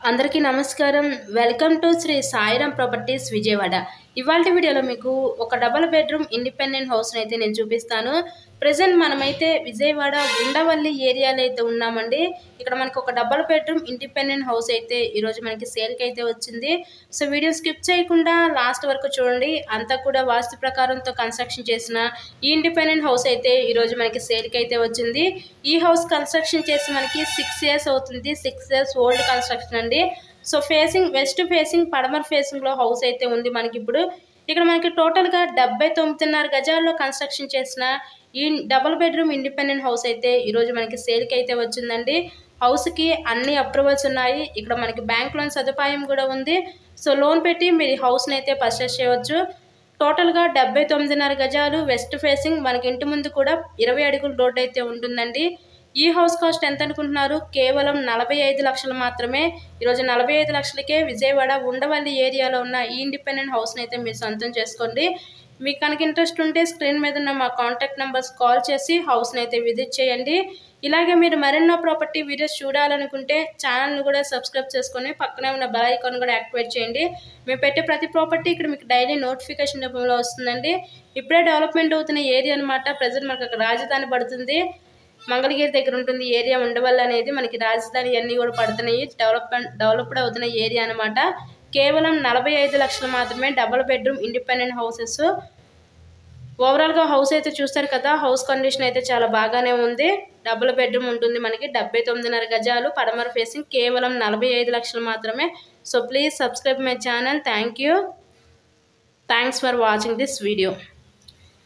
అందరికీ నమస్కారం. Welcome to Sri Sairam properties Vijayawada. ఇవాల్టి వీడియోలో మీకు ఒక డబుల్ బెడ్రూమ్ ఇండిపెండెంట్ హౌస్‌ని అయితే నేను చూపిస్తాను. ప్రెజెంట్ మనమైతే విజయవాడ ఉండవల్లి ఏరియాలో అయితే ఉన్నామండి. ఇక్కడ మనకు ఒక డబుల్ బెడ్రూమ్ ఇండిపెండెంట్ హౌస్ అయితే ఈరోజు మనకి సేల్‌కి అయితే వచ్చింది. సో వీడియో స్కిప్ చేయకుండా లాస్ట్ వరకు చూడండి. అంతా కూడా వాస్తు ప్రకారంతో కన్స్ట్రక్షన్ చేసిన ఈ ఇండిపెండెంట్ హౌస్ అయితే ఈరోజు మనకి సేల్‌కి అయితే వచ్చింది. ఈ హౌస్ కన్స్ట్రక్షన్ చేసి మనకి 6 ఇయర్స్ అవుతుంది. 6 ఇయర్స్ ఓల్డ్ కన్స్ట్రక్షన్ అండి. సో వెస్ట్ ఫేసింగ్ పడమర ఫేసింగ్లో హౌస్ అయితే ఉంది మనకిప్పుడు. ఇక్కడ మనకి టోటల్గా 79.5 గజాల్లో కన్స్ట్రక్షన్ చేసిన ఈ డబుల్ బెడ్రూమ్ ఇండిపెండెంట్ హౌస్ అయితే ఈరోజు మనకి సేల్కి అయితే వచ్చిందండి. హౌస్కి అన్ని అప్రూవల్స్ ఉన్నాయి. ఇక్కడ మనకి బ్యాంక్ లోన్ సదుపాయం కూడా ఉంది. సో లోన్ పెట్టి మీరు ఈ హౌస్ని అయితే పర్చేస్ చేయవచ్చు. టోటల్గా 79.5 గజాలు వెస్ట్ ఫేసింగ్, మనకి ఇంటి ముందు కూడా 20 అడుగుల రోడ్ అయితే ఉంటుందండి. ఈ హౌస్ కాస్ట్ ఎంత అనుకుంటున్నారు? కేవలం 45 లక్షలు మాత్రమే. ఈరోజు 45 లక్షలకే విజయవాడ ఉండవల్లి ఏరియాలో ఉన్న ఈ ఇండిపెండెంట్ హౌస్ని అయితే మీరు సొంతం చేసుకోండి. మీకు కనుక ఇంట్రెస్ట్ ఉంటే స్క్రీన్ మీద ఉన్న మా కాంటాక్ట్ నెంబర్స్ కాల్ చేసి హౌస్ని అయితే విజిట్ చేయండి. ఇలాగే మీరు మరెన్నో ప్రాపర్టీ వీడియోస్ చూడాలనుకుంటే ఛానల్ని కూడా సబ్స్క్రైబ్ చేసుకొని పక్కనే ఉన్న బెల్ ఐకాన్ కూడా యాక్టివేట్ చేయండి. మేము పెట్టే ప్రతి ప్రాపర్టీ ఇక్కడ మీకు డైలీ నోటిఫికేషన్ రూపంలో వస్తుందండి. ఇప్పుడే డెవలప్మెంట్ అవుతున్న ఏరియా అనమాట. ప్రజెంట్ మనకు అక్కడ రాజధాని పడుతుంది. మంగళగిరి దగ్గర ఉంటుంది ఏరియా ఉండవల్లి అనేది. మనకి రాజధాని అన్నీ కూడా పడుతున్నాయి. డెవలప్డ్ అవుతున్న ఏరియా అనమాట. కేవలం 45 లక్షలు మాత్రమే డబుల్ బెడ్రూమ్ ఇండిపెండెంట్ హౌసెస్. ఓవరాల్గా హౌస్ అయితే చూస్తారు కదా, హౌస్ కండిషన్ అయితే చాలా బాగానే ఉంది. డబుల్ బెడ్రూమ్ ఉంటుంది మనకి. 79.5 గజాలు పడమర ఫేసింగ్, కేవలం 45 లక్షలు మాత్రమే. So please subscribe my channel. Thanks for watching this video.